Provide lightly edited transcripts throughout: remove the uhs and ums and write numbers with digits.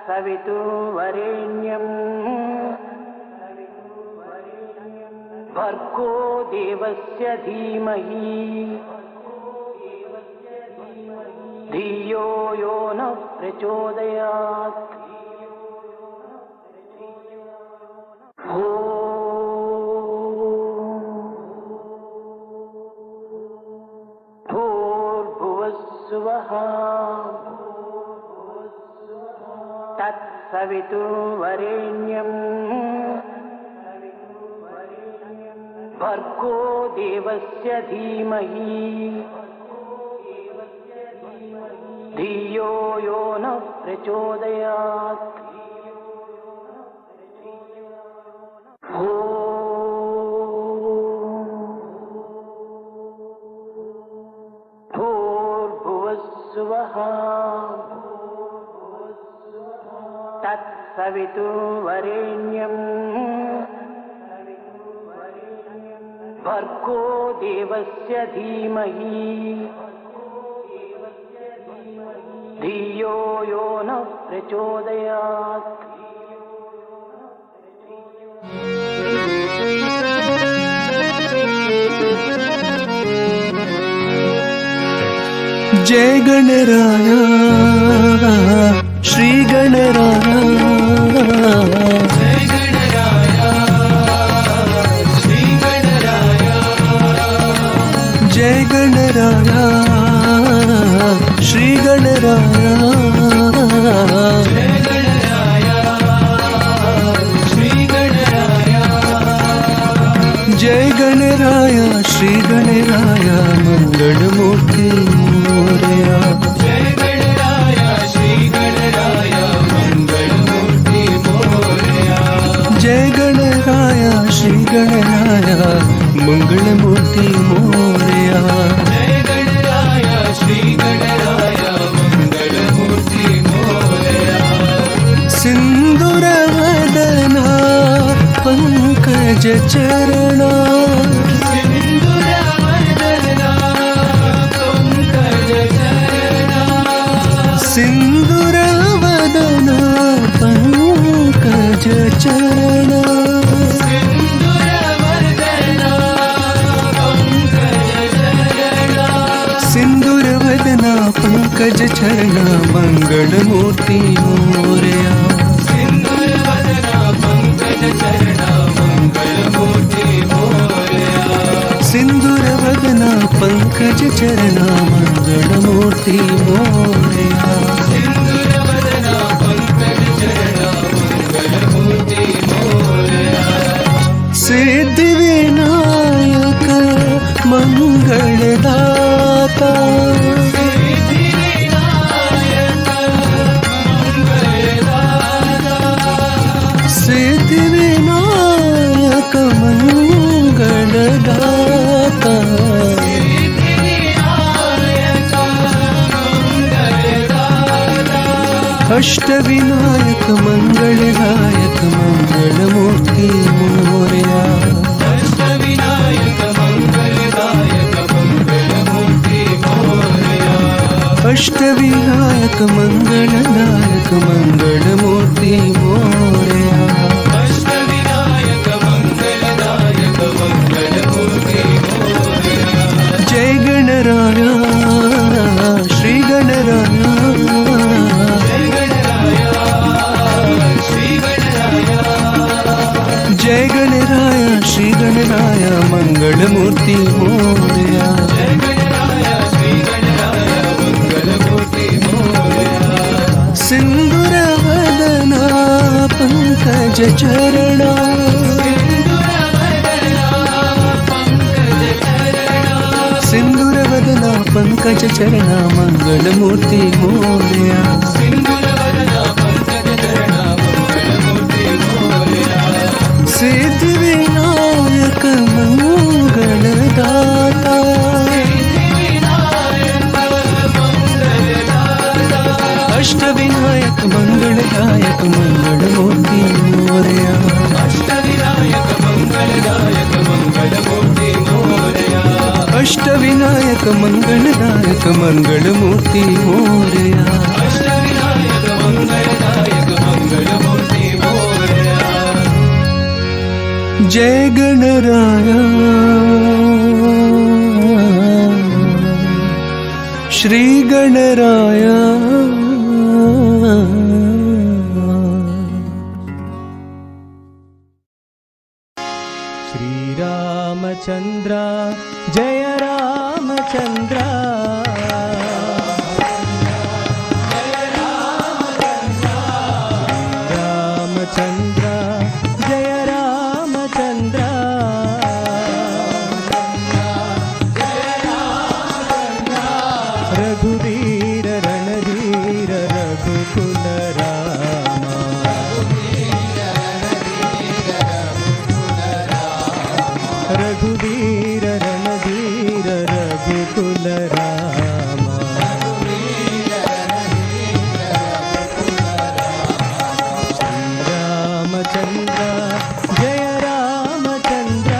तत्सवितुर्वरेण्यं भर्गो देवस्य धीमहि धियो यो नः प्रचोदयात्। भूर्भुवस्सुवः तत्सवितुर्वरेण्यं भर्गो देवस्य धीमहि धियो यो नः प्रचोदयात्। भूर्भुवस्सुवः तत्सवितुर्वरेण्यं भर्गो देवस्य धीमहि धियो यो नः प्रचोदयात्। जय गणराय श्री गणराय, जय गणराय श्री गणराय, जय गणराय श्री गणराय, जय गणराय श्री गणराय, जय गणराय श्री गणराय मंगलमूर्ति मोरया, जय गणराय श्री गणराय मंगलमूर्ति मोरया, जय गणराय श्री गणराय मंगलमूर्ति मोरया, जय गणराय श्री गणराय मंगलमूर्ति मोरया। सिंदूरवदना पंकज चरणा, सिंदूरवदना पंकज चरणा, सिंदूरवदना पंकज चरणा मंगलमूर्ति मोरया, सिंदूरवदना पंकज चरणा मंगलमूर्ति मोरया, सिंदूरवदना पंकज चरणा मंगलमूर्ति मोरया, सिंदूरवदना पंकज चरणा मंगलमूर्ति मोरया। सिद्धिविनायक मंगलदाता, सिद्धिविनायक मंगलदाता, अष्टविनायक मंगलदायक मंगलमूर्ति मोरया, अष्टविनायक मंगलदायक मंगलमूर्ति मोरया, अष्टविनायक मंगलदायक मंगलमूर्ति मोरया, अष्टविनायक मंगलदायक मंगलमूर्ति मोरया। जय गणराय श्री गणराय, जय गणराय श्री गणराय मंगलमूर्ति मोरया, जय गणराय श्री गणराय मंगलमूर्ति मोरया। सिंदूरवदना पंकज चरणा, सिंदूरवदना पंकज चरणा मंगलमूर्ति मोरया, सिंदूरवदना पंकज चरणा मंगलमूर्ति मोरया। सिद्धिविनायक मंगलदाता, अष्टविनायक मंगलदायक मंगलमूर्ति मोरया, अष्टविनायक मंगलदायक मंगलमूर्ति मोरया, अष्टविनायक मंगलदायक मंगलमूर्ति मोरया, अष्टविनायक मंगलदायक जय गणराया श्री गणराया श्री रामचंद्र जय रामचंद्र रामचंद्र जय रामचंद्र रघुवीर रणधीर रघुकुल रामा रघुवीर रणधीर रघुकुल रामा रामचंद्र जय रामचंद्र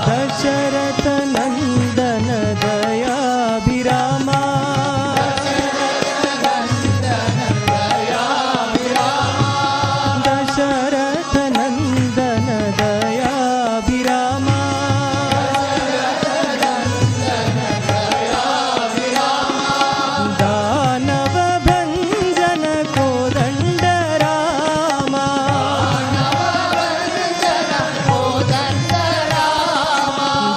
दशरथ नंदन दयाभिरामा दशरथ नंदन दयाभिरामा दानव भंजन कोदंड रामा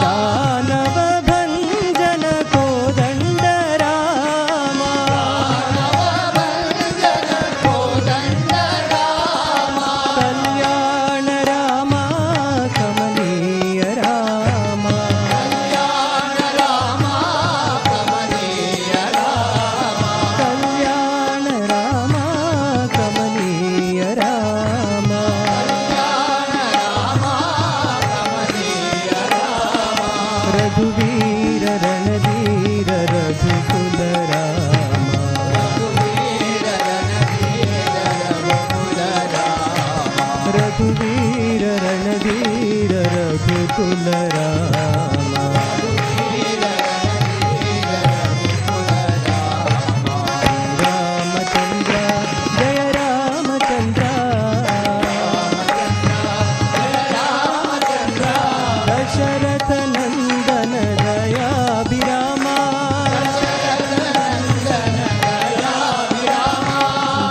दानव भंजन कोदंड रामा कल्याण रामा कमनीय रामा कल्याण रामा कमनीय रामा रघुवीर रणधीर रघुकुल रामा रघुवीर रणधीर रघुकुल रामा रामचंद्र जय रामचंद्र दशरथ नंदन दयाभिरामा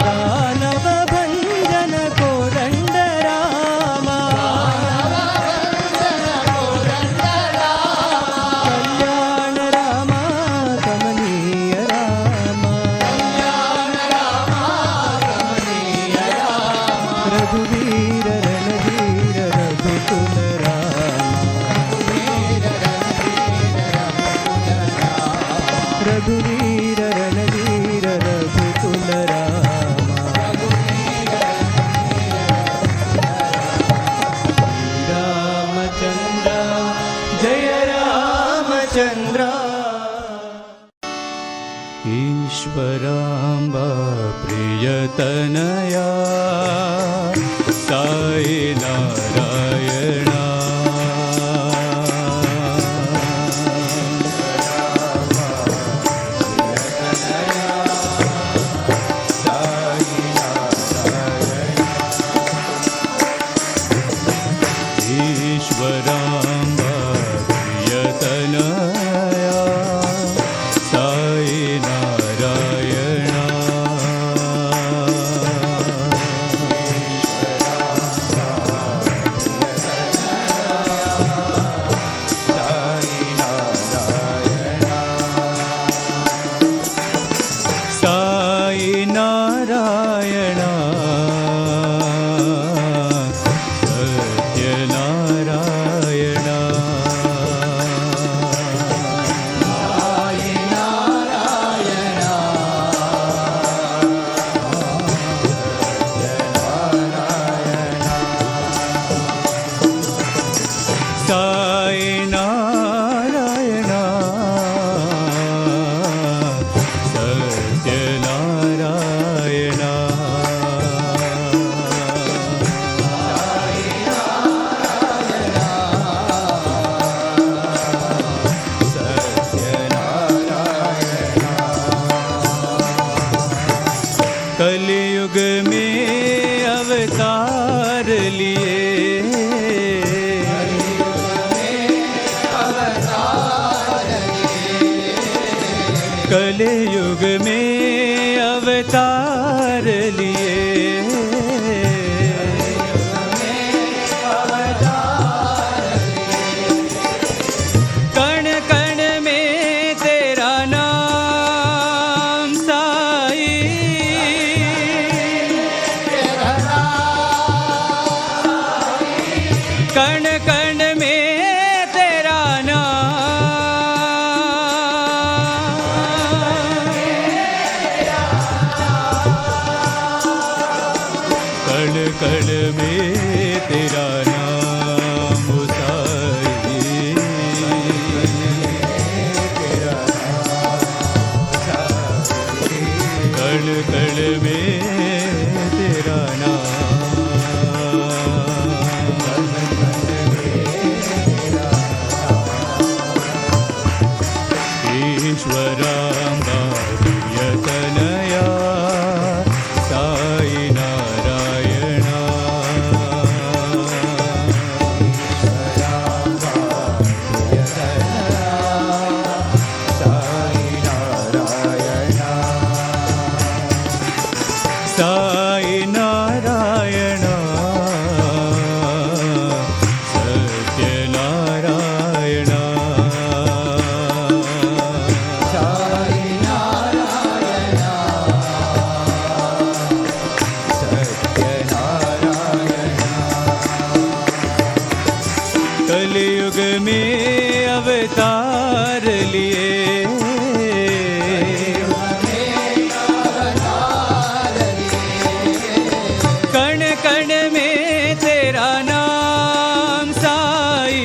दानव भंजन कोदंड रामा कल्याण रामा कमनीय रामा रघुवीर रणधीर रघुकुल रामा रघुवीर रणधीर रघुकुल रामा रामचंद्र जय रामचंद्र ईश्वरांबा प्रियतनया साई नारायणा ईश्वरांबा प्रियतनया साई नारायणा कलयुग में अवतार लिए, कण कण में तेरा नाम साई, कण कण में तेरा कण कण में तेरा नाम साई, कण कण में तेरा ईश्वरांबा प्रियतनया साई नारायणा, साई नारायणा, सत्यनारायणा, कलयुग में अवतार लिए, कण कण में तेरा नाम साई,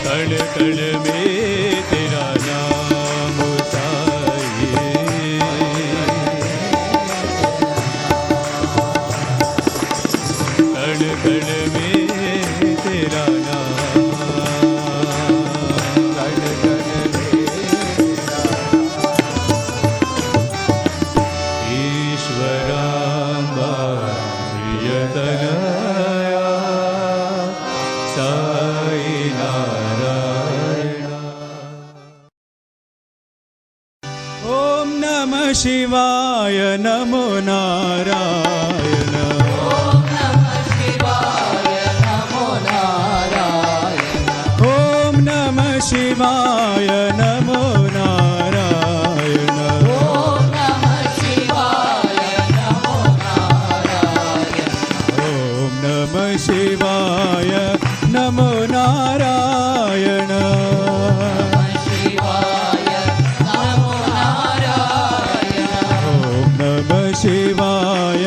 कण कण में तेरा नाम साई, कण कण में तेरा नाम, कण कण में ईश्वरांबा प्रियतनया साई नारायणा। ओम नमः शिवाय नमो नारायण, ओम नमः शिवाय नमो नारायण, ओम नमः शिवाय नमो नारायण, ओम नमः शिवाय नमो नारायण, ओम नमः शिवाय नमो नारायण, शिवाय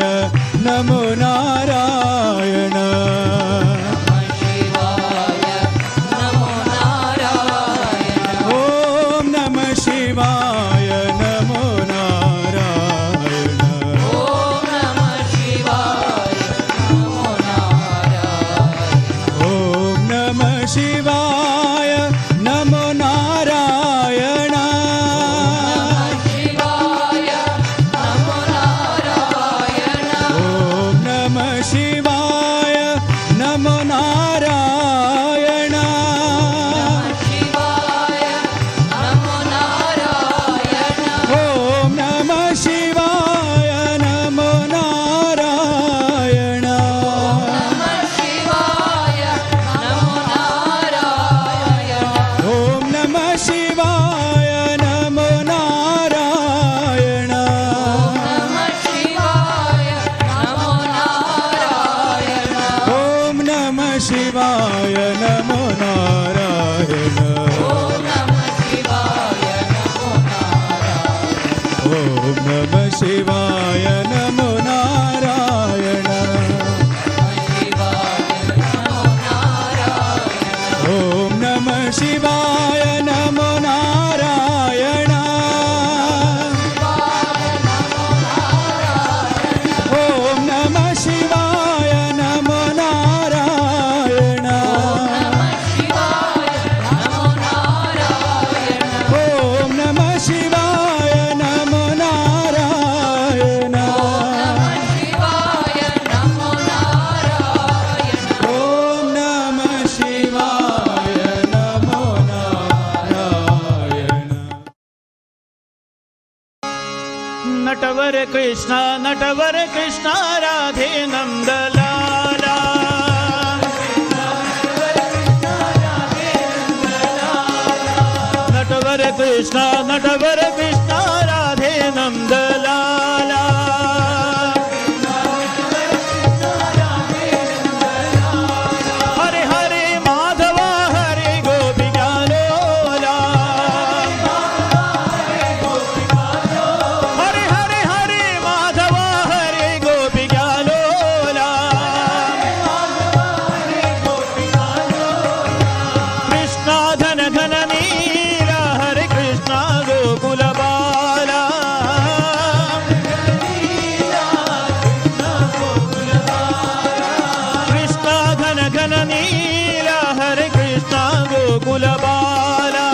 नमो नारायण, ओम नमः शिवाय नमो नारायण, ओम नमः शिवाय नमो नारायण, ओम नमः शिवाय नमो नारायण, शिवाय नमो नारायण, शिवाय नमो नारायण, ओम नमः शिवाय नमो नारायण, ओम नमः शिवाय नमो नारायण, ओम नमः शिवाय नमो नारायण, ओम नमः शिवाय नमो नारायण, ओम नमः शिवाय नमो नारायण, ओम नमः शिवाय नमो नारायण, ओम नमः शिवाय नमो नारायण, ओम नमः शिवाय नटवर कृष्ण राधे नंदलाला नटवर कृष्ण राधे नंदलाला हरे हरे माधवा हरे गोपिका लोला हरे हरे हरे माधवा हरे गोपिका लोला कृष्णा घन घन नीला हरे कृष्णा गोकुल बाला कृष्णा घन घन नीला हरे कृष्णा गोकुल बाला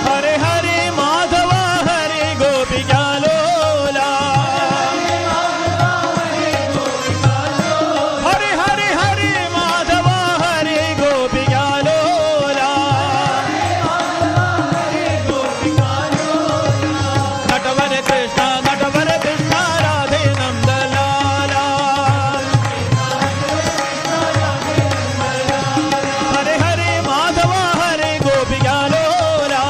हरे हरे माधवा हरे गोपिका लोला हरे हरे हरे माधवा हरे गोपिका लोला नटवर कृष्ण राधे नंदलाला हरे हरे माधवा हरे गोपिका लोला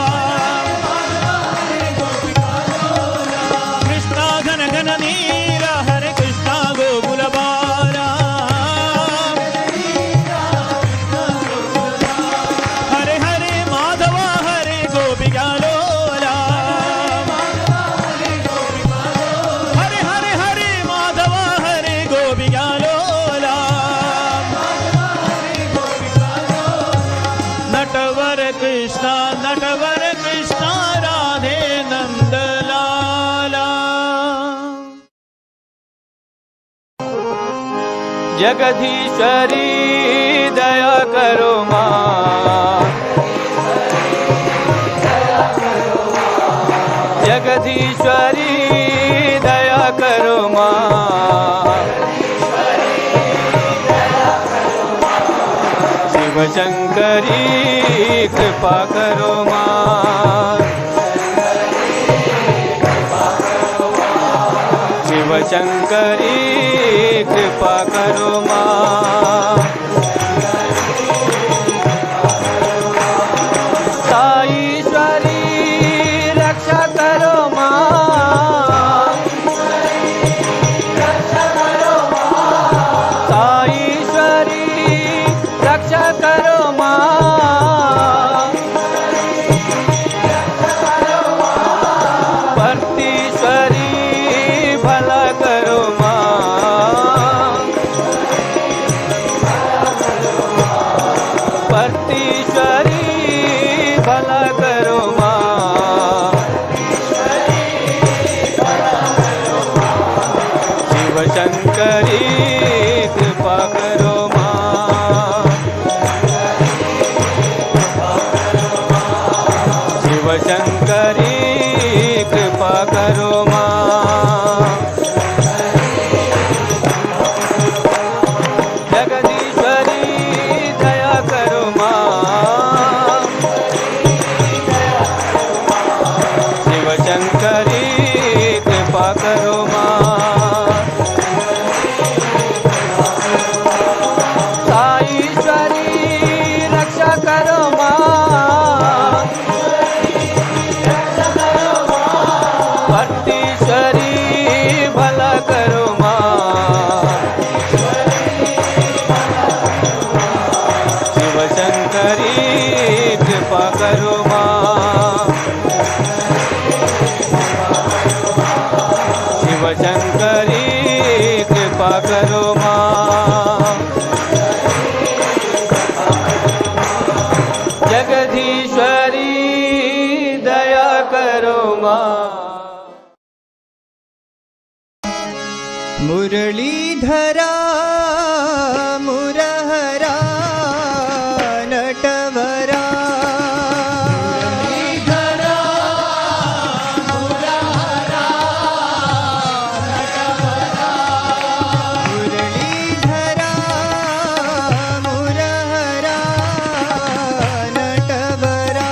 कृष्णा घन घन नीला हरे कृष्णा गोकुल बाला हरे हरे माधवा हरे गोपिका लोला हरे हरे हरे माधवा हरे गोपिका लोला नटवर कृष्ण राधे नंदलाला जगदीश्वरी दया करो माँ जगदीश्वरी दया करो माँ शिव शंकरी कृपा करो माँ शिव शंकरी कृपा करो माँ साईश्वरी रक्षा करो माँ साईश्वरी रक्षा करो माँ भक्तीश्वरी भला करो माँ भक्तीश्वरी भला करो माँ शिव शंकरी कृपा करो माँ शिव शंकरी कृपा करो माँ जगदीश्वरी दया करो माँ शिव शंकरी कृपा करो माँ साईश्वरी रक्षा करो माँ भक्तीश्वरी भला करो माँ शिव शंकरी कृपा करो माँ शिव शंकरी कृपा करो माँ जगदीश्वरी दया करो माँ मुरलीधरा मुरहरा नटवरा मुरलीधरा मुरहरा नटवरा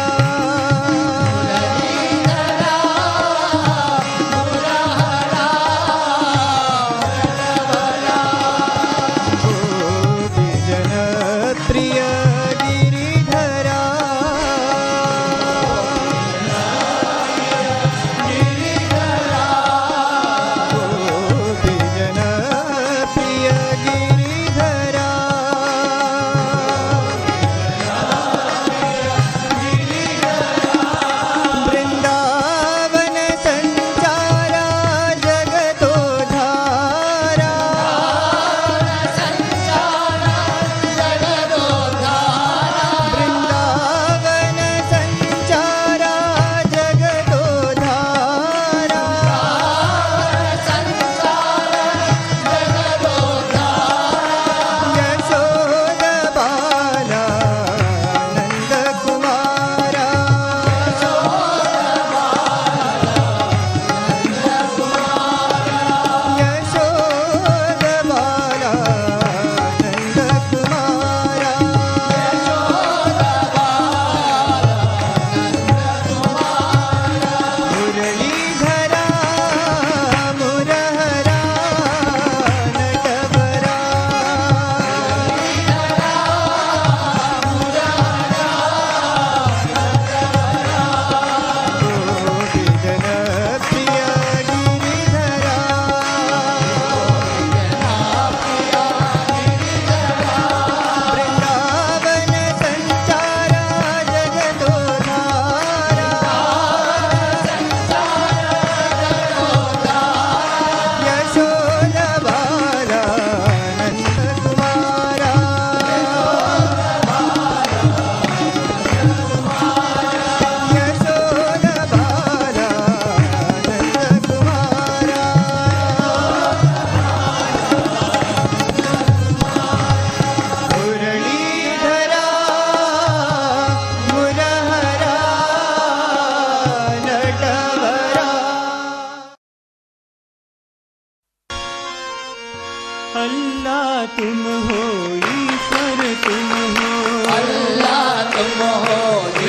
अल्लाह तुम हो ईश्वर तुम हो, अल्लाह तुम हो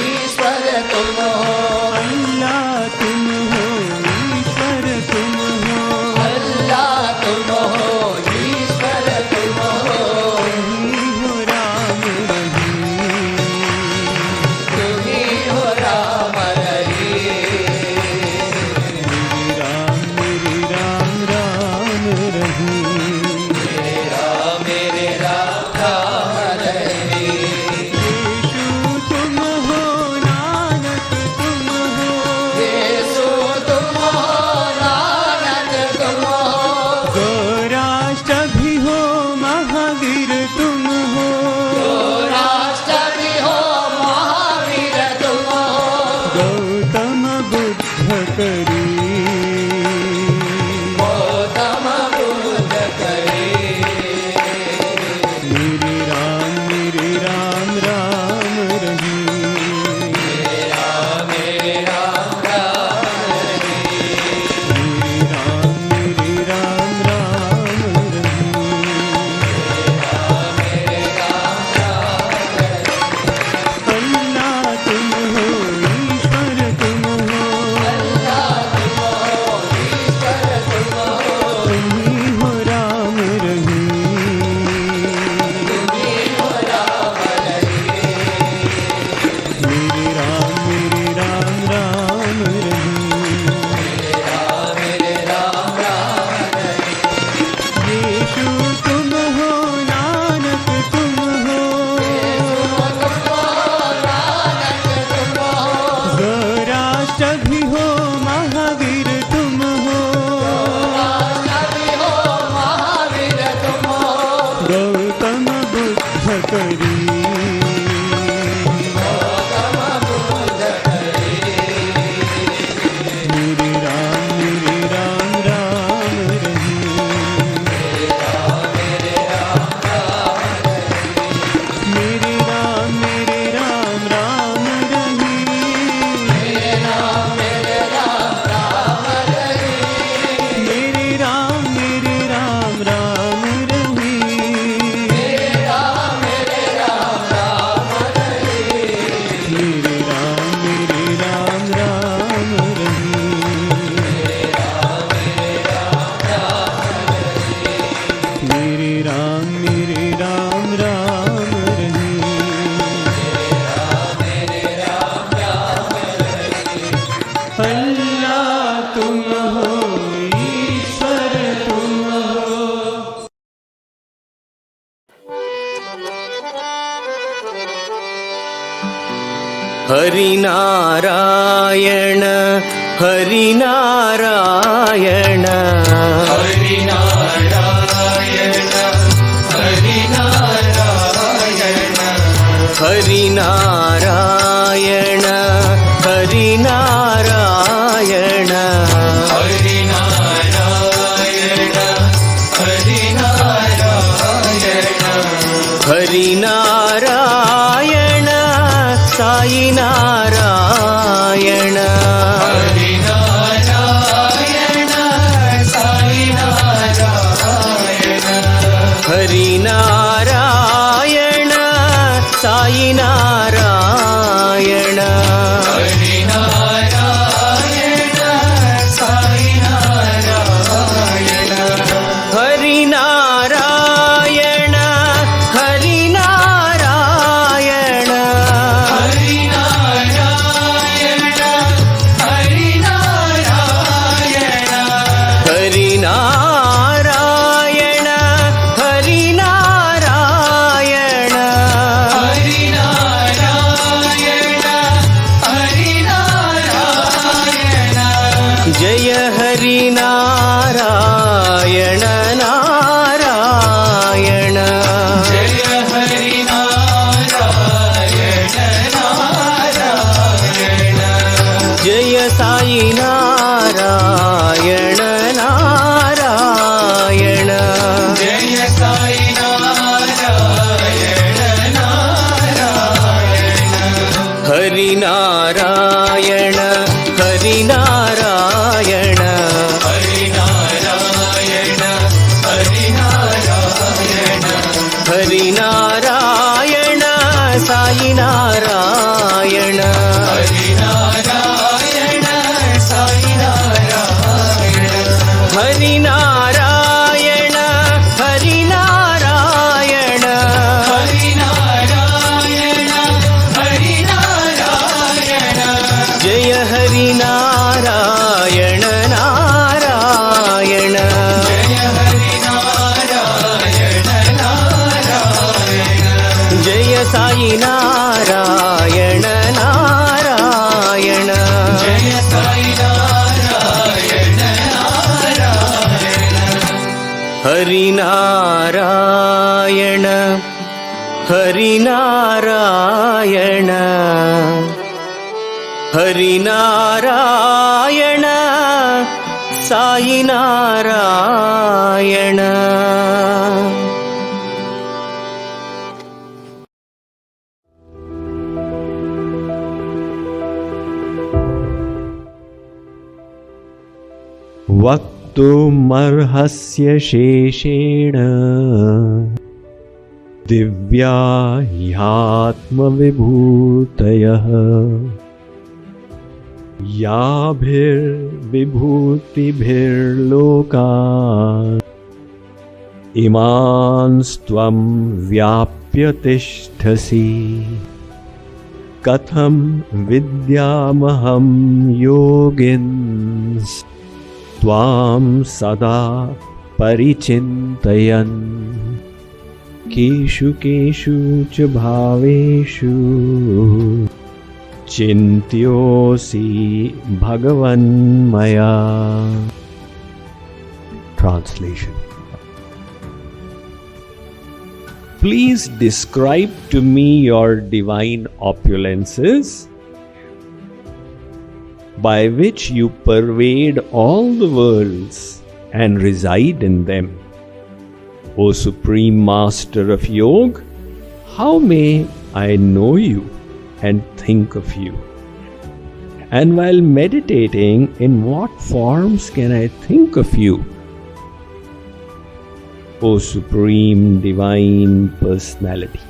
ईश्वर तुम हो, अल्लाह तुम हो ईश्वर तुम हो, अल्लाह तुम हो ईश्वर तुम हो, रही हो राम रहीम, तुम्ही हो राम रहीम, मेरे राम राम रहीम, मेरे राम राम रहीम, यीशु तुम हो नानक तुम हो, यीशु तुम हो नानक तुम हो, गौराष्ट भी हो महावीर तुम हो, राष्ट्र भी हो महावीर तुम हो, गौतम बुद्ध करी, गौतम बुद्ध करे, मेरे राम राम रहीम, मेरे राम राम रहीम, मेरे राम राम रहीम, अल्लाह तुम हो ईश्वर तुम हो, तुम्ही हो राम रहीम, मेरे राम राम रहीम, यीशु तुम हो नानक तुम हो, गौराष्ट भी हो महावीर तुम हो, गौतम बुद्ध करी, मेरे राम राम रहीम, मेरे राम राम रहीम, मेरे राम राम रहीम, मेरे राम राम रहीम, मेरे राम राम रहीम, अल्लाह तुम हो ईश्वर तुम हो। हरिनारायण हरिनारायण हरिनारायण हरिनारायण हरिनारायण साई नारायण हरिनारायण साई नारायण हरिनारायण हरिनारायण हरिनारायण हरिनारायण नारायण हरि नारायण साई नारायण हरि नारायण हरि नारायण हरि नारायण हरि नारायण जय हरि नारायण नारायण जय हरि नारायण नारायण जय साई नारायण नारायण जय साई नारायण नारायण हरि नारायण हरि नारायण हरि नारायण साई नारायण वक्तुमर्हस्य शेषेण दिव्या ह्यात्मविभूतयः याभिर्विभूतिभिर्लोकान् इमांस्त्वं व्याप्य तिष्ठसि कथं विद्यामहं योगिन्स्त्वां सदा परिचिन्तयन् केषु केषु च भावेषु चिन्त्योऽसि भगवन्मया. Translation. Please describe to me your divine opulences by which you pervade all the worlds and reside in them. O Supreme Master of Yoga, how may I know you and think of you? And while meditating, in what forms can I think of you? O Supreme Divine Personality.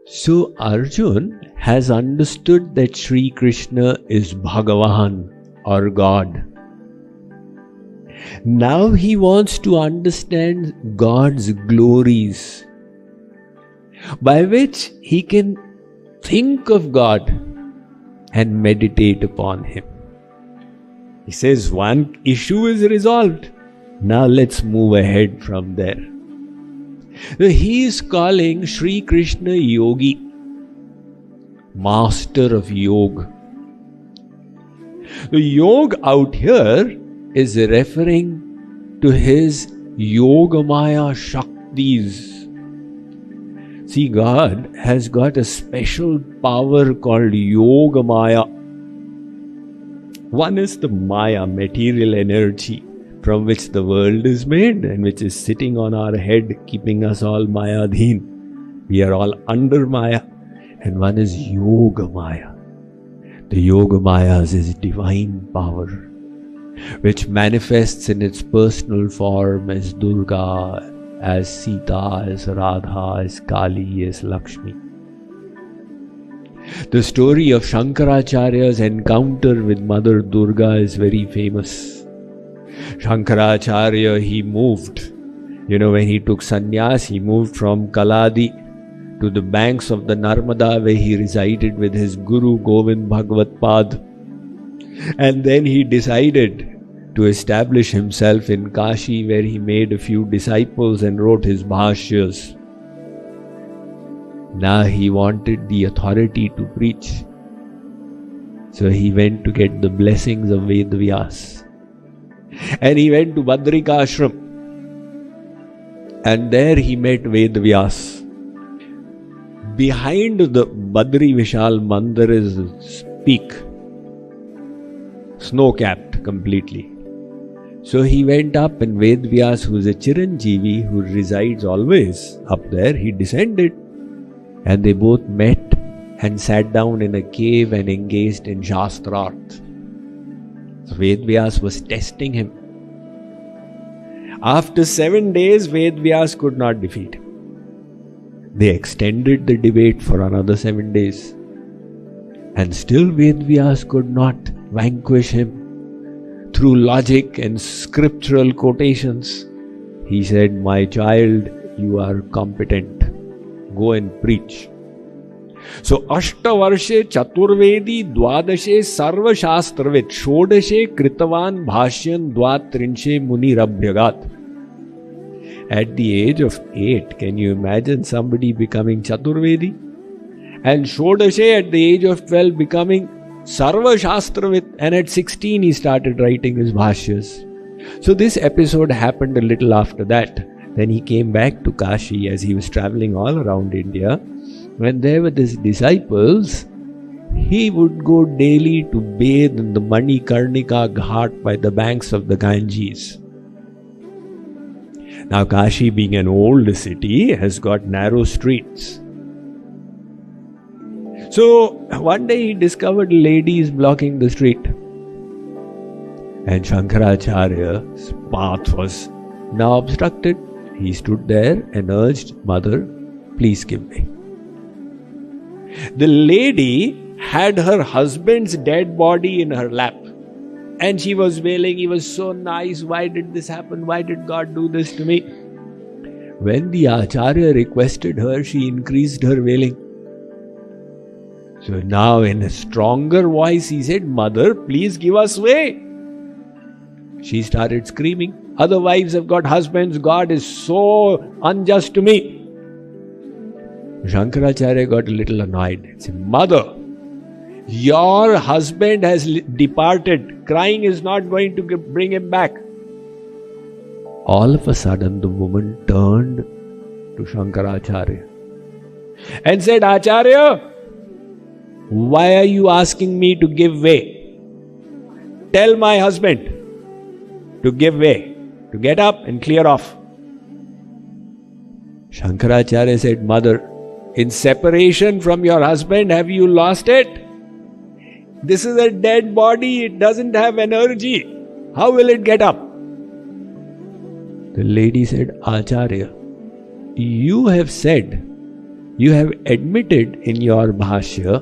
So Arjun has understood that Sri Krishna is Bhagavan or God. Now he wants to understand God's glories by which he can think of God and meditate upon him. He says one issue is resolved. Now let's move ahead from there. He is calling Sri Krishna Yogi, Master of Yoga. The Yoga out here is referring to his Yogamaya Shaktis. See, God has got a special power called Yogamaya. One is the Maya, material energy, from which the world is made and which is sitting on our head, keeping us all Mayadhin. We are all under Maya. And one is Yoga Maya. The Yoga Mayas is divine power, which manifests in its personal form as Durga, as Sita, as Radha, as Kali, as Lakshmi. The story of Shankaracharya's encounter with Mother Durga is very famous. Shankaracharya, he moved. When he took sannyas, he moved from Kaladi to the banks of the Narmada, where he resided with his Guru Govind Bhagavat Pad. And then he decided to establish himself in Kashi, where he made a few disciples and wrote his bhashyas. Now he wanted the authority to preach. So he went to get the blessings of Vedvyas. And he went to Badrika Ashram. And there he met Vedvyas. Behind the Badri Vishal Mandir is a peak. snow-capped completely. So he went up, and Ved Vyas, who is a Chiranjeevi who resides always up there, he descended, and they both met and sat down in a cave and engaged in Shastrarth. So Ved Vyas was testing him. After 7 days, Ved Vyas could not defeat him. They extended the debate for another 7 days. And still Ved Vyas could not vanquish him. Through logic and scriptural quotations, he said, "My child, you are competent. Go and preach." So, Ashtavarshe Chaturvedi Dwadashe Sarva Shastravit Shodashe Kritavan Bhashyan Dvatrinshe Muni Rabhyagat. At the age of 8, can you imagine somebody becoming Chaturvedi? And Shodashe at the age of 12 becoming Sarva Shastravit, and at 16 he started writing his bhashyas. So this episode happened a little after that. Then he came back to Kashi as he was traveling all around India. When there were his disciples, he would go daily to bathe in the Manikarnika Ghat by the banks of the Ganges. Now Kashi, being an old city, has got narrow streets. So one day he discovered ladies blocking the street. And Shankaracharya's path was now obstructed. He stood there and urged, "Mother, please give way." The lady had her husband's dead body in her lap. And she was wailing, "He was so nice. Why did this happen? Why did God do this to me?" When the Acharya requested her, she increased her wailing. So now in a stronger voice he said, "Mother, please give us way." She started screaming, "Other wives have got husbands. God is so unjust to me." Shankaracharya got a little annoyed and said, "Mother, your husband has departed. Crying is not going to bring him back." All of a sudden the woman turned to Shankaracharya and said, "Acharya, why are you asking me to give way? Tell my husband to give way, to get up and clear off." Shankaracharya said, "Mother, in separation from your husband, have you lost it? This is a dead body, it doesn't have energy. How will it get up?" The lady said, "Acharya, you have said, you have admitted in your bhashya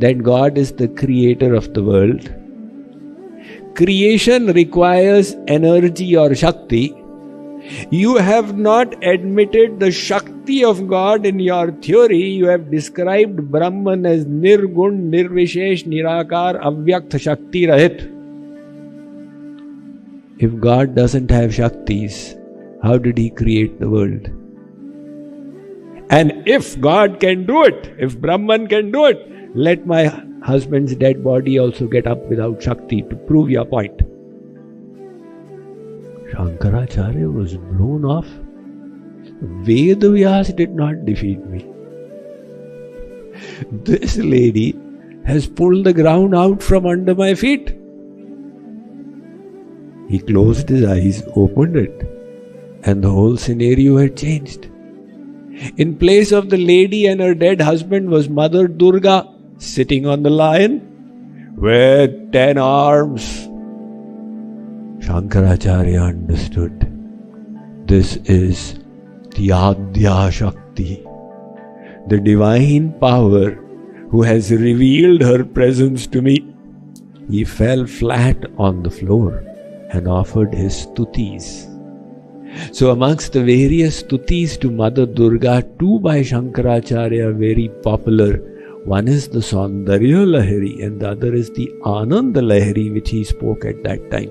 that God is the creator of the world. Creation requires energy or Shakti. You have not admitted the Shakti of God in your theory. You have described Brahman as Nirgun, Nirvishesh, Nirakar, Avyakt, Shakti Rahit. If God doesn't have Shaktis, how did He create the world? And if God can do it, if Brahman can do it, let my husband's dead body also get up without Shakti to prove your point." Shankaracharya was blown off. Ved Vyas did not defeat me. This lady has pulled the ground out from under my feet. He closed his eyes, opened it, and the whole scenario had changed. In place of the lady and her dead husband was Mother Durga sitting on the lion with 10 arms. Shankaracharya understood. This is the Adya Shakti, the divine power who has revealed her presence to me. He fell flat on the floor and offered his stutis. So amongst the various stutis to Mother Durga, two by Shankaracharya very popular. One is the Saundarya Lahari and the other is the Ananda Lahari, which he spoke at that time,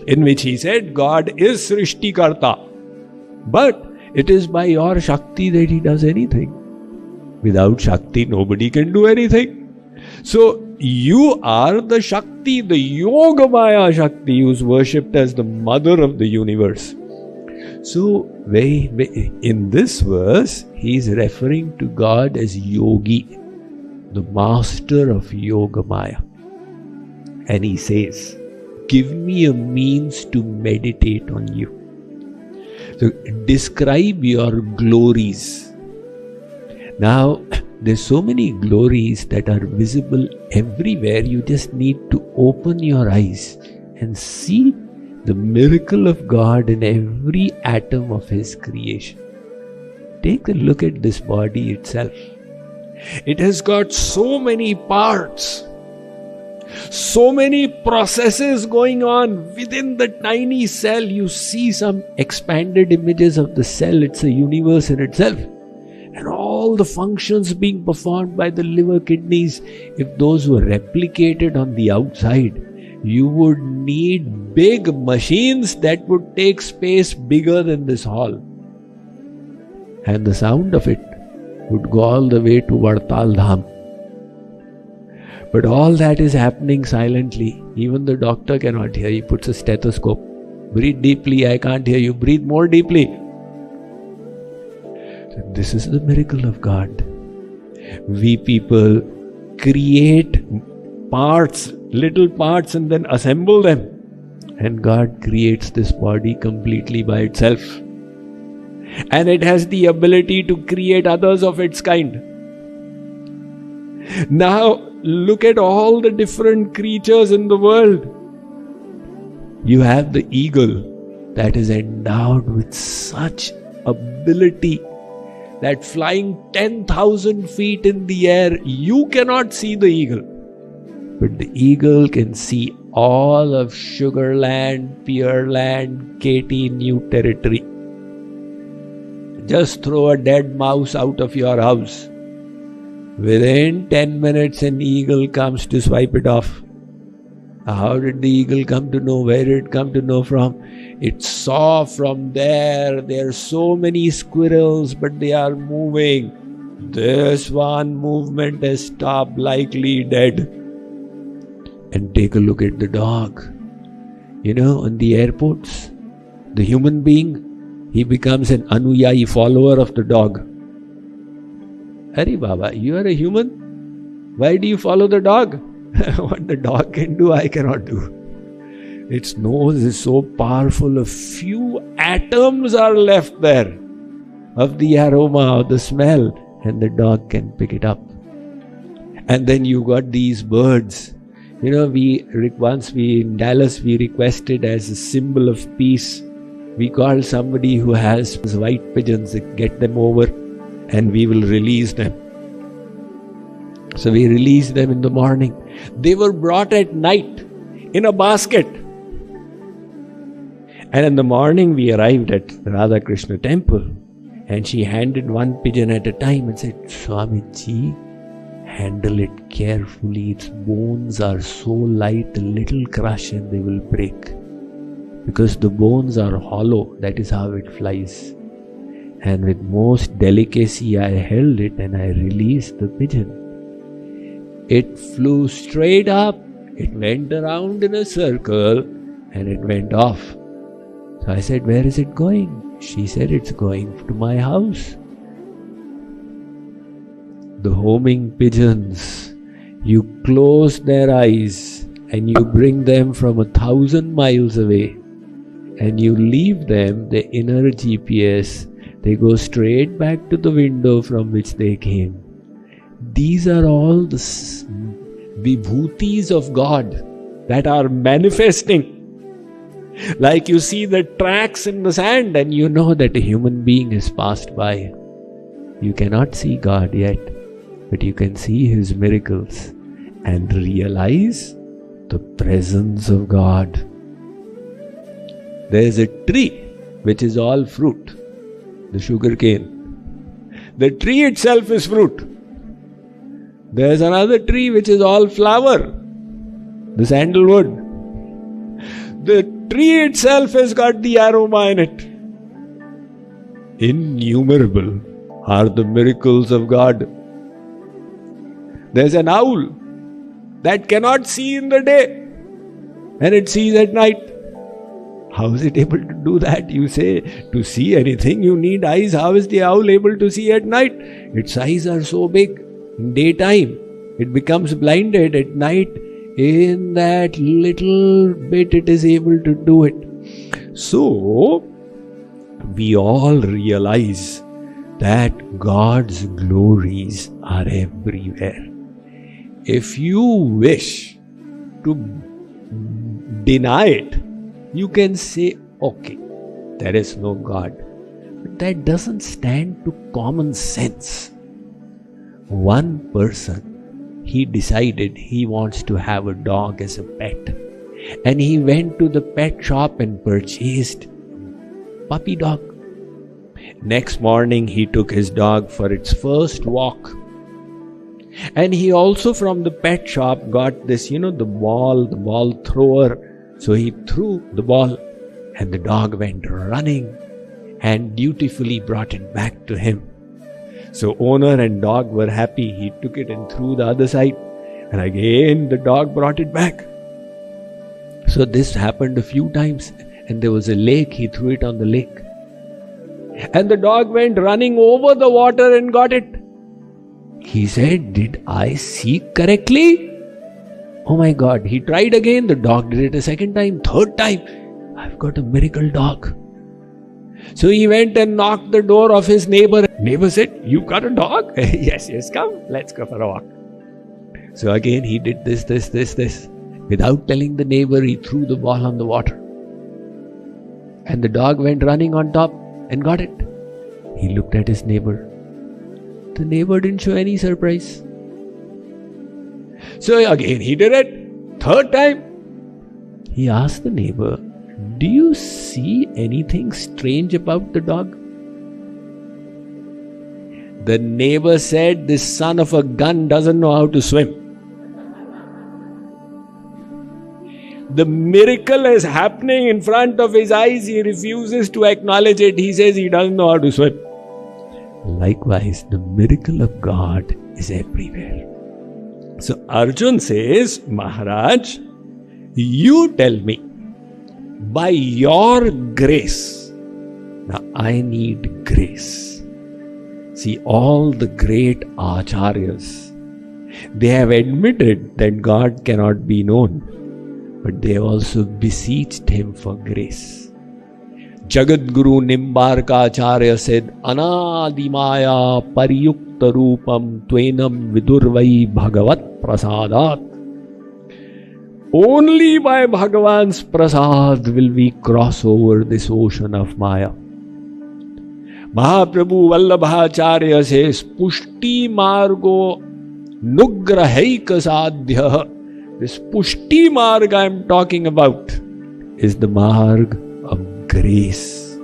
in which he said, God is Srishtikarta, but it is by your Shakti that he does anything. Without Shakti, nobody can do anything. So you are the Shakti, the Yogamaya Shakti, who is worshipped as the mother of the universe. So in this verse, he is referring to God as Yogi, the master of Yogamaya. And he says, give me a means to meditate on you. So describe your glories. Now, there's so many glories that are visible everywhere. You just need to open your eyes and see the miracle of God in every atom of His creation. Take a look at this body itself. It has got so many parts, so many processes going on within the tiny cell. You see some expanded images of the cell. It's a universe in itself. And all the functions being performed by the liver, kidneys, if those were replicated on the outside, you would need big machines that would take space bigger than this hall. And the sound of it would go all the way to Vartal Dham. But all that is happening silently. Even the doctor cannot hear. He puts a stethoscope. Breathe deeply, I can't hear you. Breathe more deeply. So this is the miracle of God. We people create parts, little parts, and then assemble them. And God creates this body completely by itself. And it has the ability to create others of its kind. Now, look at all the different creatures in the world. You have the eagle that is endowed with such ability that flying 10,000 feet in the air, you cannot see the eagle. But the eagle can see all of Sugarland, Pearland, Katy New Territory. Just throw a dead mouse out of your house. Within 10 minutes, an eagle comes to swipe it off. How did the eagle come to know? Where did it come to know from? It saw from there. There are so many squirrels, but they are moving. This one movement has stopped, likely dead. And take a look at the dog. You know, in the airports, the human being, he becomes an anuyayi follower of the dog. Hari Baba, you are a human. Why do you follow the dog? What the dog can do, I cannot do. Its nose is so powerful, a few atoms are left there of the aroma, of the smell, and the dog can pick it up. And then you got these birds. You know, once in Dallas, we requested as a symbol of peace. We called somebody who has white pigeons, get them over, and we will release them. So we released them in the morning. They were brought at night in a basket. And in the morning we arrived at Radha Krishna temple, and she handed one pigeon at a time and said, Swamiji, handle it carefully. Its bones are so light, a little crush and they will break. Because the bones are hollow, that is how it flies. And with most delicacy I held it and I released the pigeon. It flew straight up, it went around in a circle and it went off. So I said, where is it going? She said, it's going to my house. The homing pigeons, you close their eyes and you bring them from 1,000 miles away and you leave them, the inner GPS, they go straight back to the window from which they came. These are all the vibhutis of God that are manifesting. Like you see the tracks in the sand and you know that a human being has passed by. You cannot see God yet, but you can see His miracles and realize the presence of God. There is a tree which is all fruit, the sugar cane. The tree itself is fruit. There is another tree which is all flower, the sandalwood. The tree itself has got the aroma in it. Innumerable are the miracles of God. There's an owl that cannot see in the day and it sees at night. How is it able to do that? You say, to see anything you need eyes. How is the owl able to see at night? Its eyes are so big. In daytime, it becomes blinded. At night, In that little bit it is able to do it. So, we all realize that God's glories are everywhere. If you wish to deny it, you can say, okay, there is no God. But that doesn't stand to common sense. One person, he decided he wants to have a dog as a pet. And he went to the pet shop and purchased a puppy dog. Next morning, he took his dog for its first walk. And he also from the pet shop got this, the ball thrower. So he threw the ball and the dog went running and dutifully brought it back to him. So owner and dog were happy. He took it and threw the other side. And again the dog brought it back. So this happened a few times. And there was a lake. He threw it on the lake. And the dog went running over the water and got it. He said, did I see correctly? Oh my God. He tried again. The dog did it a second time, third time. I've got a miracle dog. So he went and knocked the door of his neighbor. Neighbor said, you got a dog? Yes, come. Let's go for a walk. So again he did this. Without telling the neighbor, he threw the ball on the water. And the dog went running on top and got it. He looked at his neighbor. The neighbor didn't show any surprise. So again he did it. Third time, he asked the neighbor, do you see anything strange about the dog? The neighbor said, this son of a gun doesn't know how to swim. The miracle is happening in front of his eyes. He refuses to acknowledge it. He says he doesn't know how to swim. Likewise, the miracle of God is everywhere. So Arjun says, Maharaj, you tell me, by your grace, now I need grace. See, all the great acharyas, they have admitted that God cannot be known, but they have also beseeched him for grace. Jagadguru Nimbarka Acharya said, Anadimaya Pariyukta Rupam Tvenam Vidurvai Bhagavat Prasadat. Only by Bhagavan's prasad will we cross over this ocean of Maya. Mahaprabhu Vallabhacharya says, Pushti Margo Nugrahaika Sadhya. This Pushti Marg I am talking about is the Marg of grace.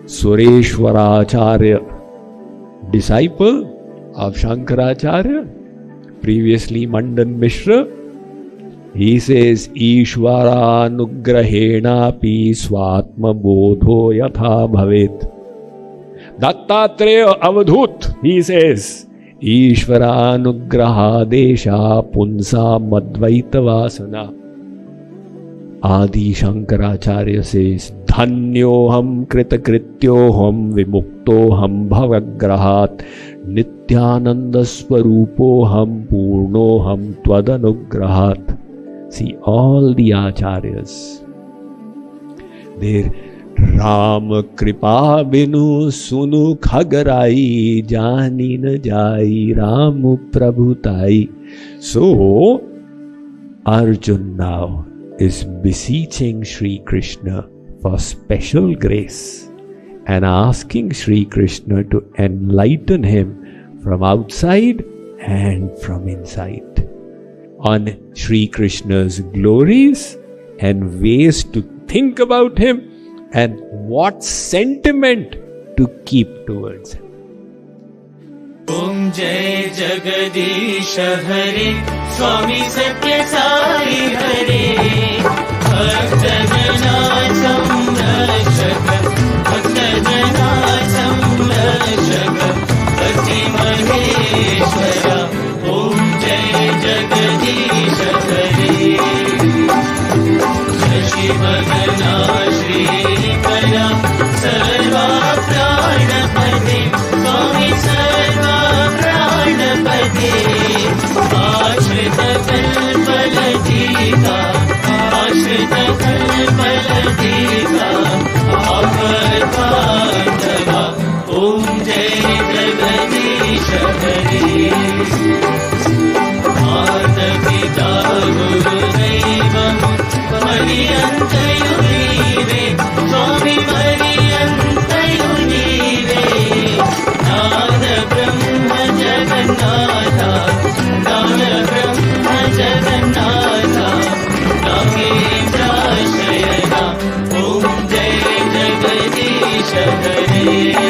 Sureshwaracharya, disciple of Shankaracharya, previously Mandan Mishra, he says, Ishvara nugrahena pi swatma bodho yatha bhavet. Dattatreya Avadhut, he says, Ishvara nugraha desha punsa madvaita vasana. Adi Shankaracharya says, Dhanyoham kritakrityoham vimuktoham bhavagrahat nityananda swarupoham purnoham tvadanugrahat. See, all the acharyas, their Ram kripa binu sunu khagarai jani na jai Ram prabhutai. So, Arjun now is beseeching Sri Krishna for special grace and asking Sri Krishna to enlighten him from outside and from inside on Sri Krishna's glories and ways to think about him and what sentiment to keep towards him. Om Jai Jagadish Hare Swami Satya Sai Hare Bhakta Jana Samrashaka Bhakta Jana Samrashaka Bhakti Maheshwara Om Jai Jagadish Hare Shashi Bhagana Shri Kala Sarva Pranapati Swami Sarva Pranapati Ashrita Kalpala फल देता आकर पांडवा। ओम जय जगदीश हरे। माता-पिता गुरुदैवं पर्यन्तयो नीवे स्वामी पर्यन्तयो नीवे। नाद ब्रह्म जगन्नाथ नाद ब्रह्म जगन्नाथ नागेन्द्राशयना। ॐ जय जगदीश हरे।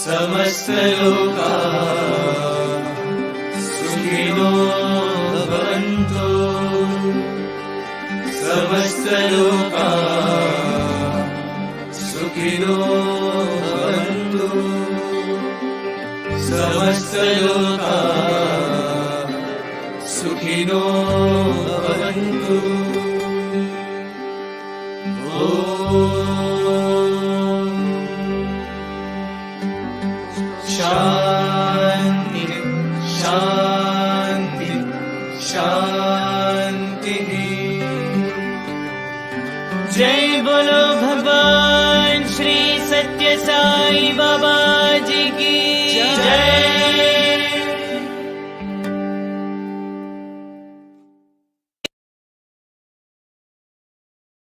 समस्त लोका सुखिनो भवन्तु। समस्त लोका सुखिनो भवन्तु। समस्त लोका सुखिनो भवन्तु। शांति शांति शांति। जय बोलो भगवान श्री सत्य साई बाबा जी की जय।